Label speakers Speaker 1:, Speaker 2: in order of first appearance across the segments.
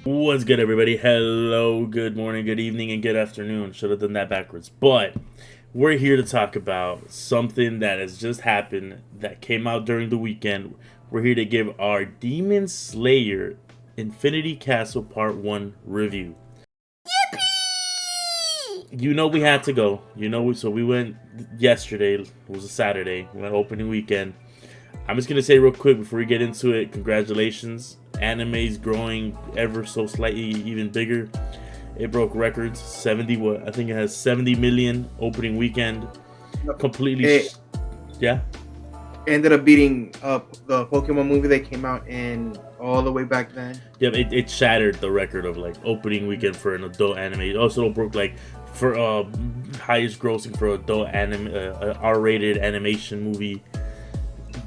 Speaker 1: What's good, everybody? Hello, good morning, good evening, and good afternoon. Should have done that backwards. But we're here to talk about something that has just happened that came out during the weekend. We're here to give our Demon Slayer Infinity Castle Part 1 review. You know we had to go. So we went yesterday. It was a Saturday. We went opening weekend. I'm just going to say real quick before we get into it, congratulations. Anime's growing ever so slightly even bigger. It broke records. I think it has 70 million opening weekend. Completely. Yeah.
Speaker 2: Ended up beating up the Pokemon movie that came out in all the way back then.
Speaker 1: Yeah, it shattered the record of like opening weekend for an adult anime. It also broke like for highest grossing for adult anime, R-rated animation movie.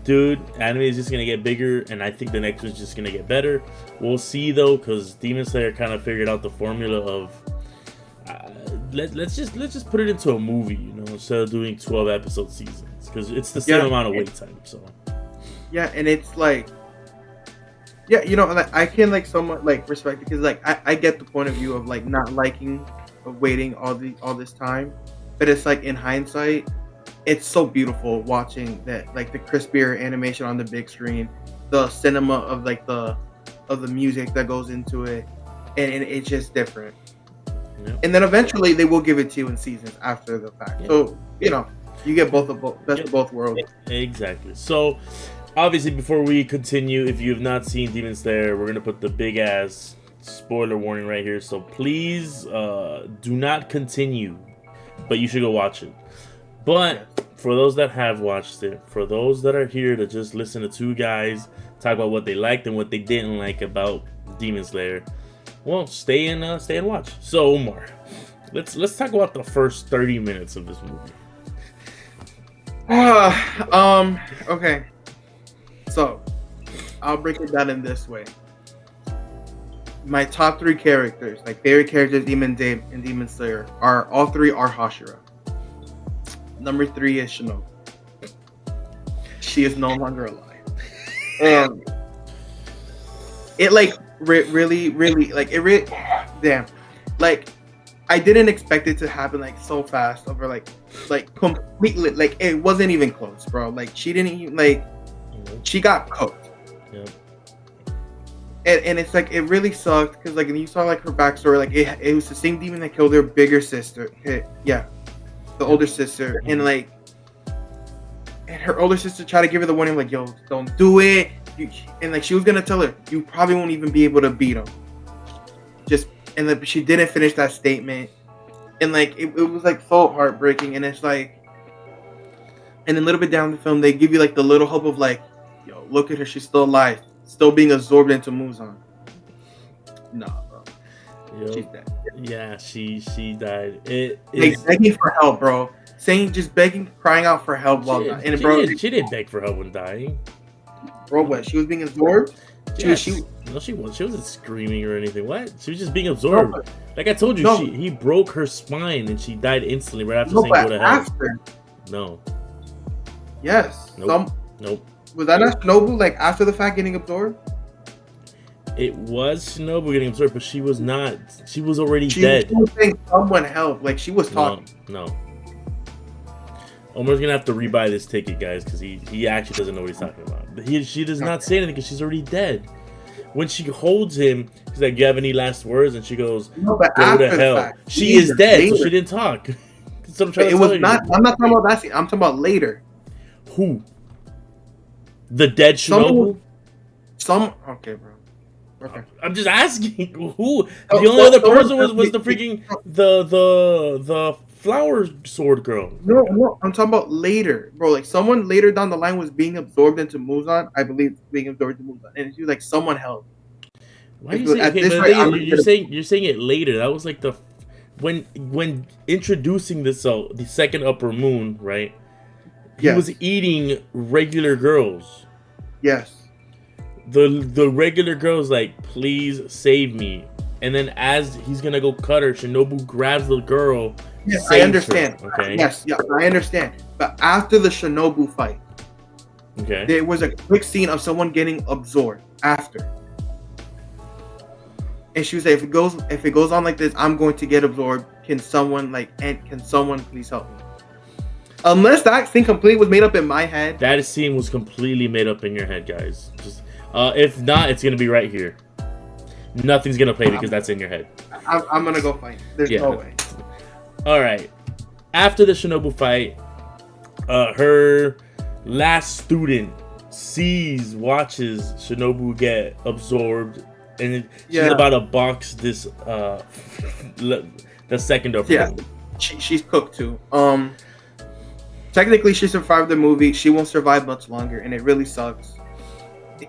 Speaker 1: Dude, anime is just gonna get bigger, and I think the next one's just gonna get better. We'll see though, because Demon Slayer kind of figured out the formula of let's just put it into a movie, instead of doing 12 episode seasons, because it's the same amount of wait time. So
Speaker 2: yeah, and it's like like I can like somewhat like respect it, because like I get the point of view of like not liking of waiting all this time, but it's like in hindsight, it's so beautiful watching that, like the crispier animation on the big screen, the cinema of like the music that goes into it, and it's just different. Yep. And then eventually they will give it to you in seasons after the fact. Yep. So you get best of both worlds.
Speaker 1: Exactly. So obviously, before we continue, if you have not seen Demon Slayer, we're gonna put the big ass spoiler warning right here. So please do not continue, but you should go watch it. But for those that have watched it, for those that are here to just listen to two guys talk about what they liked and what they didn't like about Demon Slayer, well, stay and watch. So Omar, let's talk about the first 30 minutes of this movie.
Speaker 2: Okay. So I'll break it down in this way. My top 3 characters, like favorite characters, in Demon Slayer, all three are Hashira. Number 3 is Shinobu. She is no longer alive. And it like really like it really damn. Like I didn't expect it to happen like so fast over like completely, like it wasn't even close, bro. Like she didn't even like she got cooked. Yeah. And it's like it really sucked because like you saw like her backstory, like it was the same demon that killed her bigger sister. The older sister, and her older sister tried to give her the warning, like, yo, don't do it. And like she was gonna tell her, you probably won't even be able to beat him. And she didn't finish that statement, and like it was like so heartbreaking. And it's like, and a little bit down the film, they give you like the little hope of like, yo, look at her, she's still alive, still being absorbed into Muzan. Nah, bro.
Speaker 1: Yep. She's dead. Yeah, she died.
Speaker 2: Like begging for help, bro. Just begging, crying out for help while dying. And
Speaker 1: she didn't beg for help when dying.
Speaker 2: Bro, what? She was being absorbed?
Speaker 1: No, she wasn't screaming or anything. What? She was just being absorbed. No, like I told you, he broke her spine and she died instantly right after saying go to hell. No.
Speaker 2: Yes.
Speaker 1: Nope.
Speaker 2: Was that not Shinobu, like after the fact, getting absorbed?
Speaker 1: It was Shinobu getting absorbed, but she was not. She was already dead.
Speaker 2: She was saying someone help. Like she was talking.
Speaker 1: No. Omar's gonna have to rebuy this ticket, guys, because he actually doesn't know what he's talking about. She does not say anything because she's already dead. When she holds him, he's like, "You have any last words?" And she goes, "Go to hell." She is dead, so she didn't talk. That's what I'm trying to tell you.
Speaker 2: I'm not talking about that scene. I'm talking about later.
Speaker 1: Who? The dead Shinobu?
Speaker 2: Okay, bro. Okay.
Speaker 1: I'm just asking who. The only other person was the freaking the flower sword girl.
Speaker 2: No, I'm talking about later, bro. Like someone later down the line was being absorbed into Muzan. I believe being absorbed into Muzan, and she was like, someone help.
Speaker 1: Why are you saying? You're saying it later. That was like when introducing this the second upper moon, right? He was eating regular girls.
Speaker 2: Yes.
Speaker 1: The regular girl's like, please save me. And then as he's gonna go cut her, Shinobu grabs the girl.
Speaker 2: Yes, I understand.
Speaker 1: Her, okay.
Speaker 2: Yes, I understand. But after the Shinobu fight,
Speaker 1: okay,
Speaker 2: there was a quick scene of someone getting absorbed after. And she was like, if it goes on like this, I'm going to get absorbed. Can someone please help me? Unless that thing completely was made up in my head.
Speaker 1: That scene was completely made up in your head, guys. Just if not, it's gonna be right here. Nothing's gonna play because that's in your head.
Speaker 2: I'm gonna go fight. There's no way.
Speaker 1: All right. After the Shinobu fight, her last student watches Shinobu get absorbed, and she's about to box this the second of her.
Speaker 2: Yeah, she's cooked too. Technically, she survived the movie. She won't survive much longer, and it really sucks.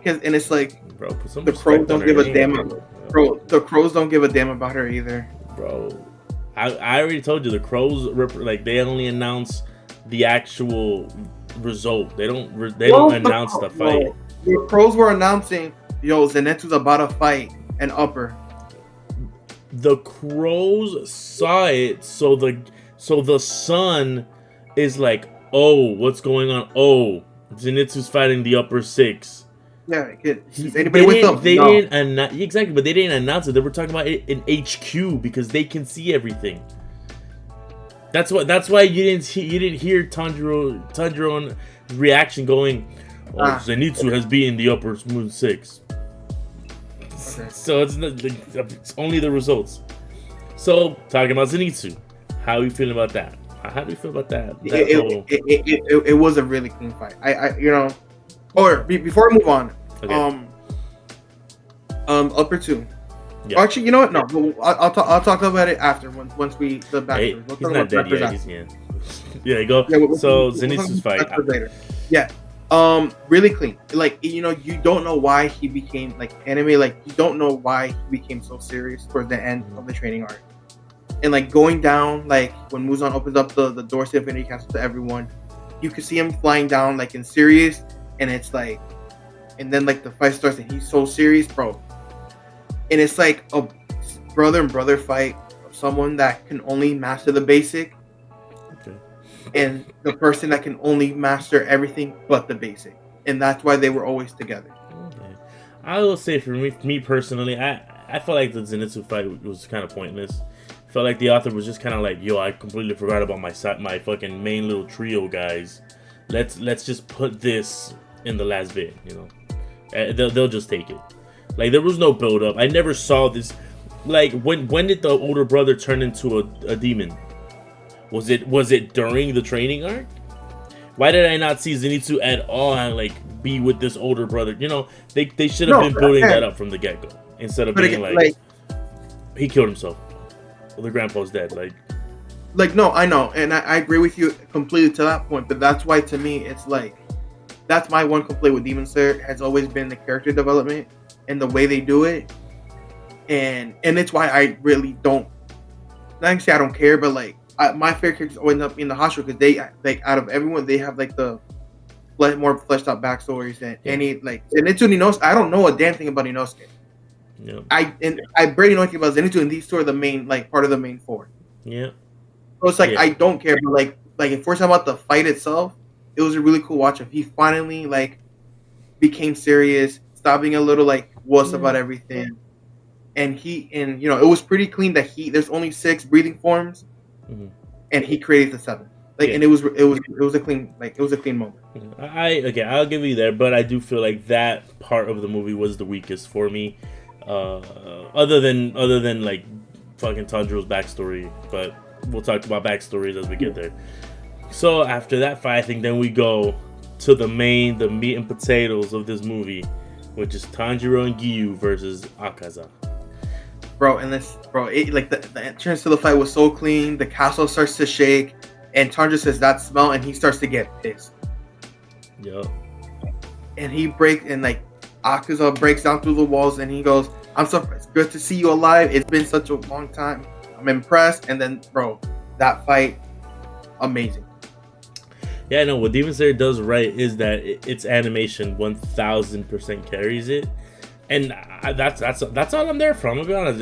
Speaker 2: And it's like,
Speaker 1: bro,
Speaker 2: the crows don't give a damn. Bro, the crows don't give a damn about her either.
Speaker 1: Bro, I already told you the crows like they only announce the actual result. They don't announce the fight.
Speaker 2: The crows were announcing, yo, Zenitsu's about to fight an upper.
Speaker 1: The crows saw it, so the sun is like, oh, what's going on? Oh, Zenitsu's fighting the upper six.
Speaker 2: Yeah, anybody with them?
Speaker 1: They didn't exactly, but they didn't announce it. They were talking about it in HQ because they can see everything. That's why you didn't hear Tanjiro's reaction going, oh, Zenitsu has beaten the upper moon six. Okay. So it's only the results. So talking about Zenitsu, how are you feeling about that? How do you feel about that?
Speaker 2: It was a really clean fight. Before I move on, okay. Upper two. Yeah. Actually, you know what? No, I'll talk about it after once we the back.
Speaker 1: Hey, he's not dead yet. Yeah, go. Yeah, so Zenitsu's fight
Speaker 2: later. Yeah. Really clean. Like, you don't know why he became like anime. Like, you don't know why he became so serious towards the end of the training arc. And like going down, like when Muzan opens up the doors to Infinity Castle to everyone, you can see him flying down like in serious, and it's like, and then like the fight starts and he's so serious, bro. And it's like a brother and brother fight of someone that can only master the basic, okay, and the person that can only master everything but the basic, and that's why they were always together.
Speaker 1: Okay. I will say for me personally, I felt like the Zenitsu fight was kind of pointless. Felt like the author was just kind of like, yo, I completely forgot about my fucking main little trio guys. Let's just put this in the last bit, they'll just take it. Like, there was no build up. I never saw this. Like, when did the older brother turn into a demon? Was it during the training arc? Why did I not see Zenitsu at all and like be with this older brother? They should have been building that up from the get go instead of being like he killed himself. Well, the grandpa's dead. Like
Speaker 2: no, I know, and I agree with you completely to that point. But that's why, to me, it's like that's my one complaint with Demon Slayer has always been the character development and the way they do it, and it's why I really don't. Not gonna say I don't care, but like my favorite characters always end up in the hospital because they like out of everyone they have like the more fleshed out backstories than any like Zenitsu and Inosuke. I don't know a damn thing about Inosuke. Yeah. I barely know anything about Zenitsu, and these two are the main part of the main four.
Speaker 1: Yeah.
Speaker 2: So it's like I don't care, but like if we're talking about the fight itself, it was a really cool watch. He finally became serious, stopped being a little wuss about everything, and it was pretty clean that there's only 6 breathing forms, and he created the 7th. And it was a clean moment.
Speaker 1: I'll give you there, but I do feel like that part of the movie was the weakest for me. Other than like fucking Tanjiro's backstory, but we'll talk about backstories as we get there. So after that fight, I think then we go to the meat and potatoes of this movie, which is Tanjiro and Giyu versus AKAZA.
Speaker 2: The entrance to the fight was so clean. The castle starts to shake, and Tanjiro says that smell, and he starts to get pissed.
Speaker 1: Yup.
Speaker 2: And he AKAZA breaks down through the walls, and he goes, "I'm so it's good to see you alive. It's been such a long time. I'm impressed." And then, that fight, amazing.
Speaker 1: Yeah, no. What Demon Slayer does right is that its animation 1000% carries it, and that's all I'm there for. I'm gonna be honest.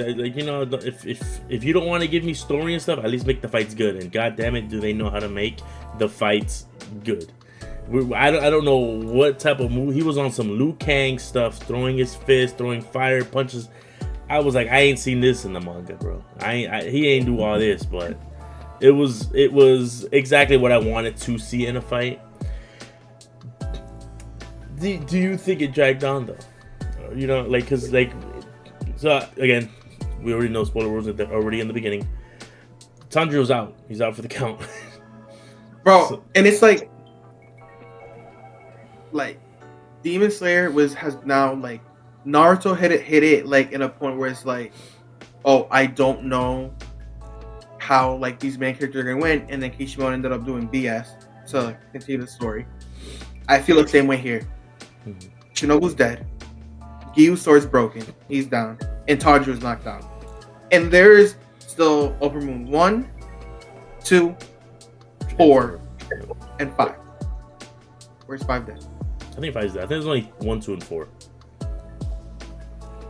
Speaker 1: If you don't want to give me story and stuff, at least make the fights good. And god damn it, do they know how to make the fights good? I don't know what type of move. He was on some Liu Kang stuff, throwing his fist, throwing fire punches. I was like, I ain't seen this in the manga, bro. He ain't do all this, but it was exactly what I wanted to see in a fight. Do you think it dragged on though? You know, like, cause like, so again, we already know spoiler rules already in the beginning. Tanjiro's out. He's out for the count.
Speaker 2: Bro, so, and it's like Demon Slayer has now like Naruto hit it like in a point where it's like, oh, I don't know how like these main characters are gonna win, and then Kishimoto ended up doing BS to like, continue the story. I feel the same way here. Shinobu's dead. Gyu's sword's broken. He's down, and Tanjiro's knocked out. And there's still Upper Moon 1, 2, 4, and 5. Where's 5 dead?
Speaker 1: I think 5 is dead. I think there's only 1, 2, and 4.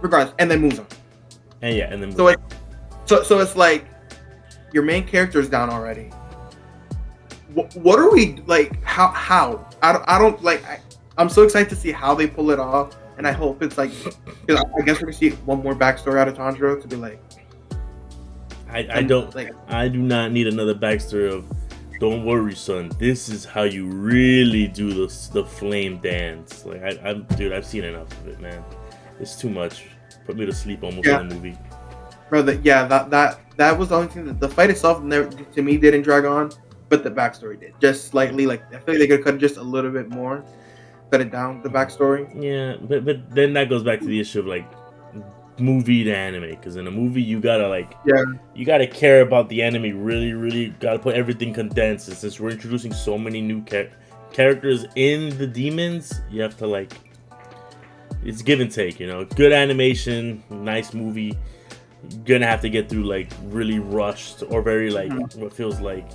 Speaker 2: Regardless, and then moves on.
Speaker 1: And yeah, and then
Speaker 2: so it's like your main character is down already. What are we like? How? I don't like. I'm so excited to see how they pull it off, and I hope it's like. Because I guess we're gonna see one more backstory out of Tanjiro to be like.
Speaker 1: I do not need another backstory of. Don't worry, son. This is how you really do the flame dance. Like I've seen enough of it, man. It's too much. Put me to sleep almost in the movie.
Speaker 2: Bro, that was the only thing that the fight itself never, to me, didn't drag on, but the backstory did. Just slightly. Like I feel like they could cut it just a little bit more. Cut it down, the backstory.
Speaker 1: Yeah, but then that goes back to the issue of like movie to anime, because in a movie you gotta care about the anime, really gotta put everything condensed. And since we're introducing so many new characters in the demons, you have to like, it's give and take, you know. Good animation, nice movie, you're gonna have to get through like really rushed or very like what feels like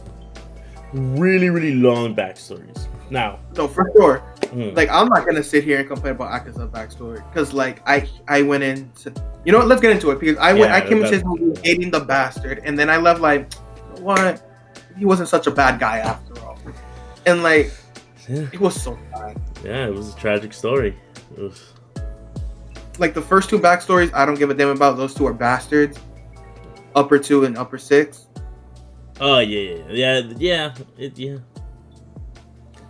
Speaker 1: really long backstories. Now,
Speaker 2: no, for sure. Like I'm not gonna sit here and complain about AKAZA backstory, because like I went into, you know what, let's get into it, because I came into this movie hating the bastard, and then I left like, what, he wasn't such a bad guy after all, and like it was so bad.
Speaker 1: Yeah, it was a tragic story. It was
Speaker 2: like the first 2 backstories I don't give a damn about. Those 2 are bastards, Upper 2 and Upper 6.
Speaker 1: Oh yeah.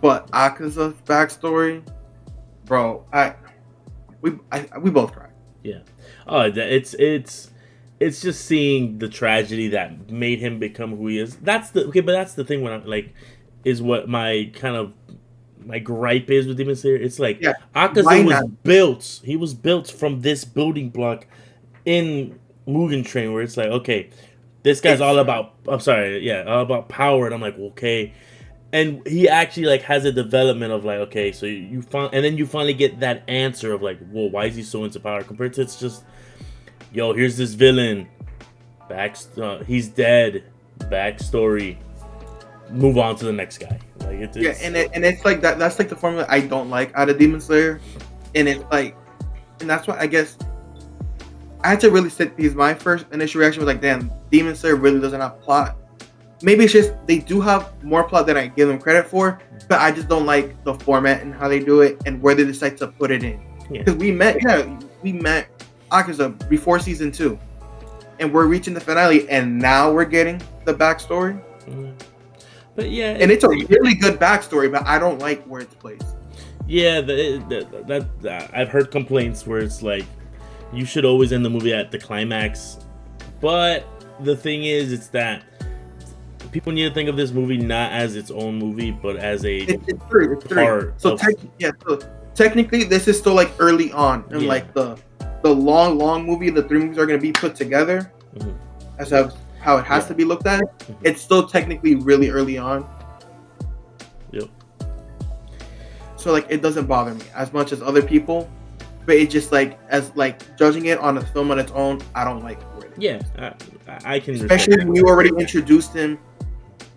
Speaker 2: But AKAZA's backstory, bro, we both cried.
Speaker 1: Yeah. Oh, it's just seeing the tragedy that made him become who he is. That's the thing when I'm like, is what my kind of my gripe is with Demon Slayer. It's like AKAZA was built. He was built from this building block in Mugen Train, where it's like, okay, this guy's all about. I'm sorry, all about power, and I'm like, okay. And he actually like has a development of like, okay, so you finally get that answer of like, whoa, why is he so into power? Compared to it's just, yo, here's this villain, he's dead, backstory, move on to the next guy. Like it's
Speaker 2: it's like that. That's like the formula I don't like out of Demon Slayer, and it's like, and that's why I guess I had to really sit, because my first initial reaction was like, damn, Demon Slayer really doesn't have plot. Maybe it's just they do have more plot than I give them credit for, but I just don't like the format and how they do it and where they decide to put it in. Because we met AKAZA before season 2, and we're reaching the finale, and now we're getting the backstory.
Speaker 1: But yeah,
Speaker 2: and it's a really good backstory, but I don't like where it's placed.
Speaker 1: Yeah, that I've heard complaints where it's like you should always end the movie at the climax, but the thing is, it's that. People need to think of this movie not as its own movie, but as it's part.
Speaker 2: So technically, this is still like early on, and like the long movie, the 3 movies are going to be put together, as how it has to be looked at. It's still technically really early on.
Speaker 1: Yep.
Speaker 2: So like it doesn't bother me as much as other people, but it just like as like judging it on a film on its own, I don't like where it is.
Speaker 1: Yeah, I can.
Speaker 2: Especially when you already introduced him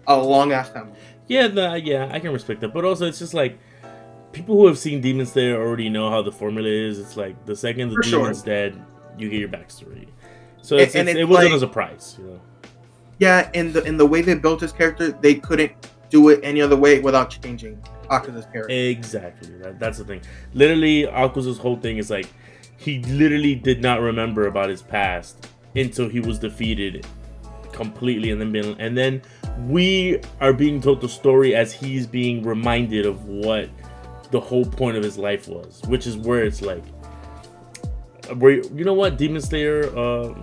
Speaker 2: a long ass time.
Speaker 1: Yeah, I can respect that. But also, it's just like people who have seen Demon Slayer already know how the formula is. It's like the second the demon's dead, you get your backstory. So it wasn't like, a surprise, you know. Yeah,
Speaker 2: in the way they built his character, they couldn't do it any other way without changing AKAZA's character.
Speaker 1: Exactly. That's the thing. Literally, AKAZA's whole thing is like, he literally did not remember about his past until he was defeated completely, and then we are being told the story as he's being reminded of what the whole point of his life was, which is where it's like, where, you know what, Demon Slayer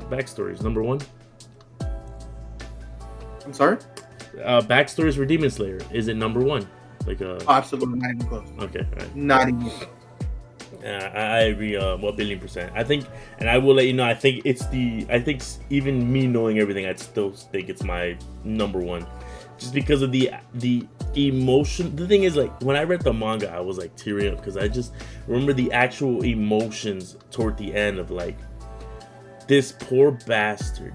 Speaker 1: backstories number one.
Speaker 2: I'm sorry.
Speaker 1: Backstories for Demon Slayer, is it number one? Like
Speaker 2: absolutely not even close.
Speaker 1: Okay, right.
Speaker 2: Not even.
Speaker 1: I agree, 1,000,000,000%. I think, and I will let you know, I think even me knowing everything, I'd still think it's my number one, just because of the emotion. The thing is, like, when I read the manga, I was like tearing up because I just remember the actual emotions toward the end of like, this poor bastard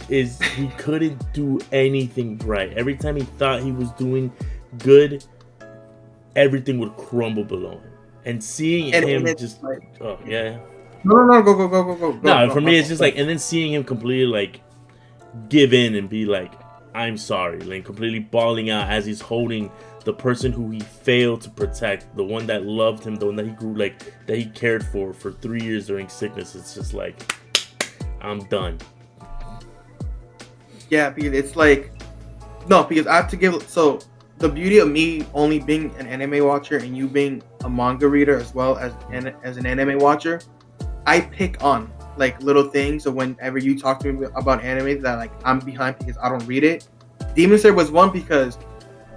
Speaker 1: he couldn't do anything right. Every time he thought he was doing good, everything would crumble below him. And seeing him just like, oh yeah.
Speaker 2: No, go.
Speaker 1: No, for me it's just like, and then seeing him completely like give in and be like, I'm sorry, like completely bawling out as he's holding the person who he failed to protect, the one that loved him, the one that he grew, like, that he cared for 3 years during sickness. It's just like, I'm done.
Speaker 2: Yeah, because it's like, no, because I have to give, so the beauty of me only being an anime watcher and you being a manga reader as well as an anime watcher, I pick on like little things. So whenever you talk to me about anime that like I'm behind because I don't read it, Demon Slayer was one because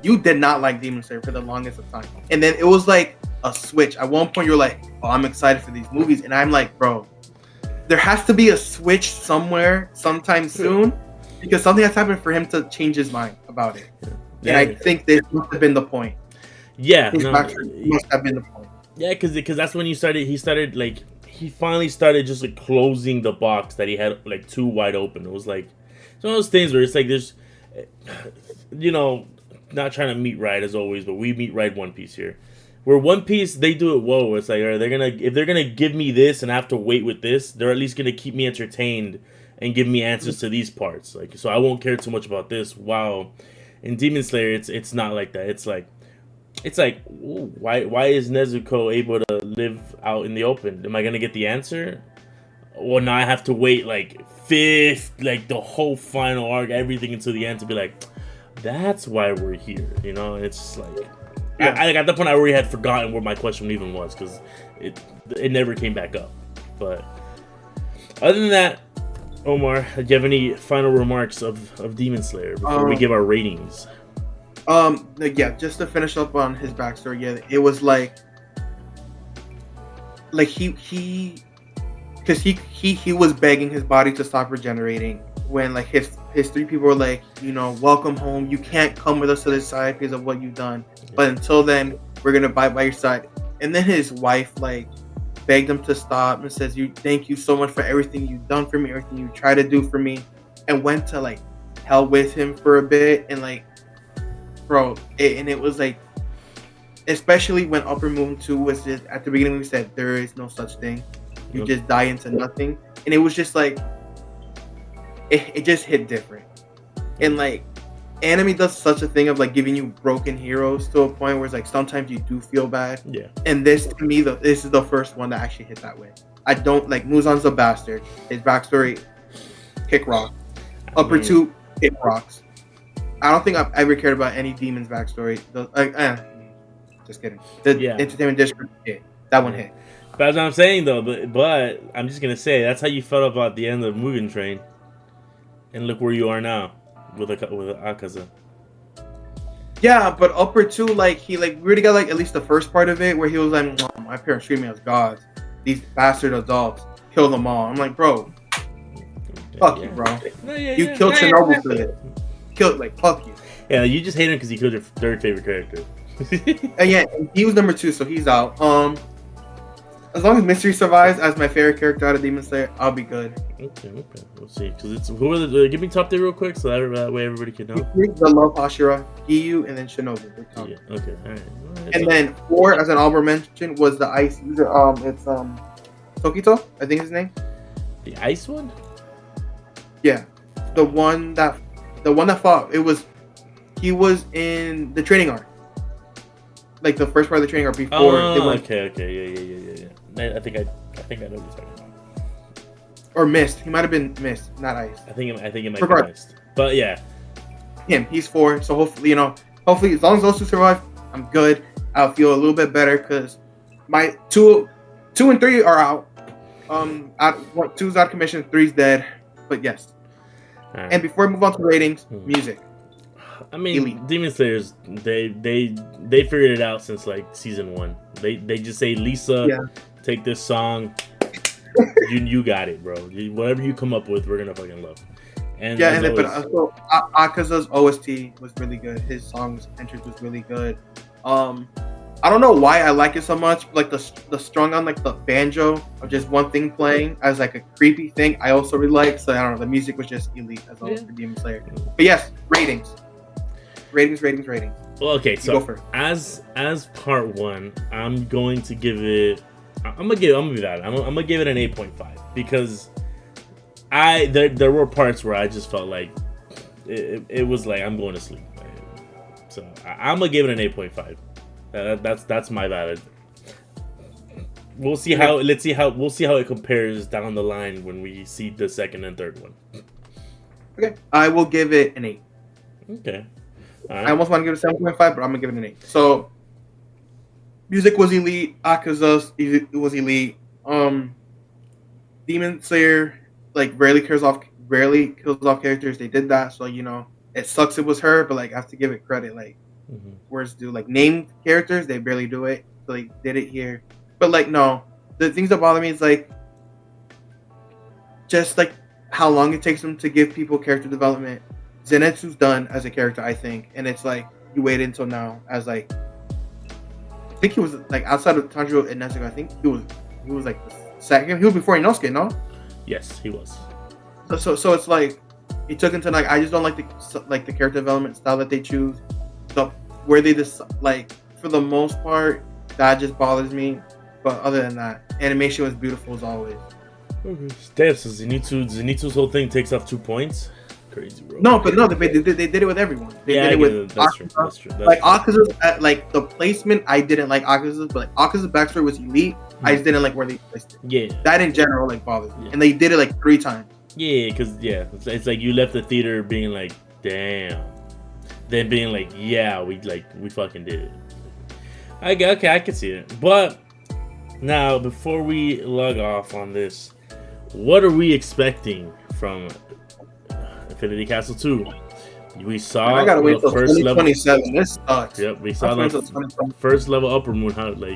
Speaker 2: you did not like Demon Slayer for the longest of time, and then it was like a switch. At one point, you're like, "Oh, I'm excited for these movies," and I'm like, "Bro, there has to be a switch somewhere, sometime soon, because something has happened for him to change his mind about it." Yeah. And I think this must have been the point.
Speaker 1: Yeah,
Speaker 2: must have been the point.
Speaker 1: Yeah, because that's when he started like, he finally started just like closing the box that he had like too wide open. It was like, it's one of those things where it's like, there's, you know, not trying to meet right as always, but we meet right One Piece here. Where One Piece, they do it well. It's like, if they're gonna give me this and I have to wait with this, they're at least gonna keep me entertained and give me answers to these parts. Like, so I won't care too much about this. Wow. In Demon Slayer, it's not like that. It's like, ooh, why is Nezuko able to live out in the open? Am I gonna get the answer? Well, now I have to wait like the whole final arc, everything until the end to be like, that's why we're here, you know? And it's just like, yeah. I at that point I already had forgotten what my question even was because it never came back up. But other than that, Omar, do you have any final remarks of Demon Slayer before we give our ratings?
Speaker 2: Yeah, just to finish up on his backstory, yeah, it was like he was begging his body to stop regenerating when like his three people were like, you know, welcome home, you can't come with us to this side because of what you've done, but until then we're gonna bite by your side. And then his wife like begged him to stop and says, thank you so much for everything you've done for me, everything you try to do for me, and went to like hell with him for a bit. And like, bro, it was like, especially when Upper Moon 2 was just, at the beginning we said there is no such thing, you just die into nothing, and it was just like, it just hit different. And like, anime does such a thing of like giving you broken heroes to a point where it's like sometimes you do feel bad.
Speaker 1: Yeah. And
Speaker 2: this, to me, this is the first one that actually hit that way. I don't like, Muzan's a bastard. His backstory, kick rock. Upper 2, kick rocks. I don't think I've ever cared about any demon's backstory. Just kidding. The Entertainment District hit. That one hit.
Speaker 1: But that's what I'm saying though. But I'm just gonna say that's how you felt about the end of Mugen Train, and look where you are now with AKAZA.
Speaker 2: Yeah, but Upper 2, like, he like really got like at least the first part of it where he was like, oh, my parents treat me as gods. These bastard adults, kill them all. I'm like, bro, fuck you, bro. You killed Chernobyl for it. Killed, like, fuck you.
Speaker 1: Yeah, you just hate him because he killed your third favorite character.
Speaker 2: And yeah, he was number 2, so he's out. As long as Mystery survives as my favorite character out of Demon Slayer, I'll be good.
Speaker 1: Okay. We'll see. Because it's, who are the? Give me top 3 real quick, so that way everybody can know.
Speaker 2: The Love Hashira, Giyu, and then Shinobu.
Speaker 1: Yeah. Okay. All right.
Speaker 2: And then 4, as an honorable mention, was the ice user. It's Tokito, I think his name.
Speaker 1: The ice one.
Speaker 2: Yeah, the one that fought. He was in the training arc. Like the first part of the training arc before.
Speaker 1: Oh, okay. Yeah. I think I know what you're talking about.
Speaker 2: Or Mist. He might have been Mist, not Ice.
Speaker 1: I think it might be Mist. But yeah.
Speaker 2: He's 4. So hopefully, hopefully as long as those two survive, I'm good. I'll feel a little bit better because my 2 and 3 are out. 2's out of commission, 3's dead. But yes. Right. And before we move on to ratings, music.
Speaker 1: I mean, Elite. Demon Slayers, they figured it out since like season 1. They just say, Lisa, take this song. you got it, bro. Whatever you come up with, we're gonna fucking love. And
Speaker 2: AKAZA's OST was really good. His song's entrance was really good. I don't know why I like it so much. Like the strung on like the banjo or just one thing playing as like a creepy thing. I also really like. So I don't know. The music was just elite as always for Demon Slayer. But yes, ratings.
Speaker 1: Well, okay. So as part 1, I'm going to give it. I'm gonna be that. I'm gonna give it an 8.5 because there were parts where I just felt like it was like I'm going to sleep. So I'm gonna give it an 8.5. That's my valid. We'll see how it compares down the line when we see the second and third one.
Speaker 2: Okay, I will give it an 8.
Speaker 1: Okay,
Speaker 2: right. I almost want to give it a 7.5, but I'm gonna give it an 8. So, music was elite. AKAZA was elite. Demon Slayer rarely kills off characters. They did that, so it sucks. It was her, but I have to give it credit. Whereas named characters, they barely do it. So they did it here, but no, the things that bother me is just how long it takes them to give people character development. Zenitsu's done as a character, I think, and it's you waited until now as I think he was outside of Tanjiro and Nezuko. I think he was the second. He was before Inosuke, no?
Speaker 1: Yes, he was.
Speaker 2: So it's it took until I just don't like the character development style that they choose. Where they just for the most part, that just bothers me. But other than that, animation was beautiful as always.
Speaker 1: Okay. Damn, so Zenitsu's whole thing takes off 2 points. Crazy, bro.
Speaker 2: No, but they did it with everyone. They did it with
Speaker 1: that's true.
Speaker 2: AKAZA's the placement. I didn't like AKAZA's, but AKAZA's backstory was elite. I just didn't like where they placed it.
Speaker 1: Yeah,
Speaker 2: that in general bothers me, and they did it 3 times.
Speaker 1: Yeah, because it's you left the theater being damn, then being we fucking did it. I can see it. But now, before we log off on this, what are we expecting from Infinity Castle 2? We saw
Speaker 2: I gotta wait till 2027. This sucks.
Speaker 1: Yep, we saw the first level Upper Moon. How that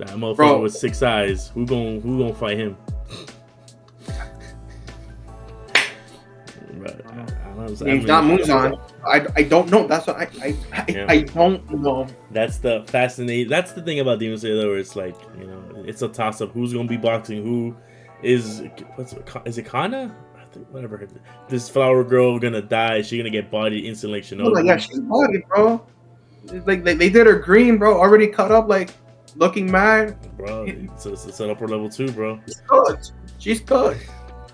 Speaker 1: motherfucker with 6 eyes. Who gonna fight him?
Speaker 2: He's not Muzan. I don't know. That's what I don't know.
Speaker 1: That's the fascinating. That's the thing about Demon Slayer, where it's it's a toss up. Who's gonna be boxing? Who is it? Kana? I think whatever. This flower girl gonna die. Is she gonna get bodied instantly?
Speaker 2: Yeah, she's bodied, bro. They did her green, bro. Already cut up, looking mad.
Speaker 1: Bro, it's an upper level 2, bro.
Speaker 2: She's cooked,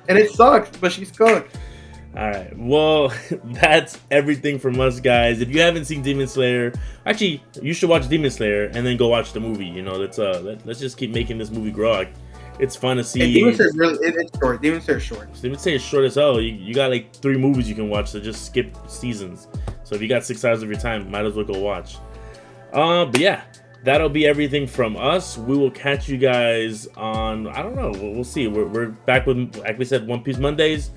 Speaker 2: and it sucks, but she's cooked.
Speaker 1: All right, well, that's everything from us, guys. If you haven't seen Demon Slayer, actually, you should watch Demon Slayer and then go watch the movie. Let's just keep making this movie grow. It's fun to see.
Speaker 2: Demon Slayer it's short. Demon Slayer is short.
Speaker 1: Demon Slayer is short as hell. You got 3 movies you can watch, so just skip seasons. So if you got 6 hours of your time, might as well go watch. But yeah, that'll be everything from us. We will catch you guys on, I don't know, we'll see. We're back with, like we said, One Piece Mondays.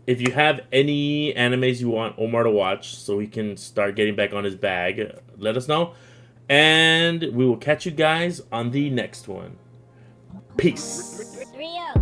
Speaker 1: If you have any animes you want Omar to watch so he can start getting back on his bag, let us know. And we will catch you guys on the next one. Peace.
Speaker 3: Rio.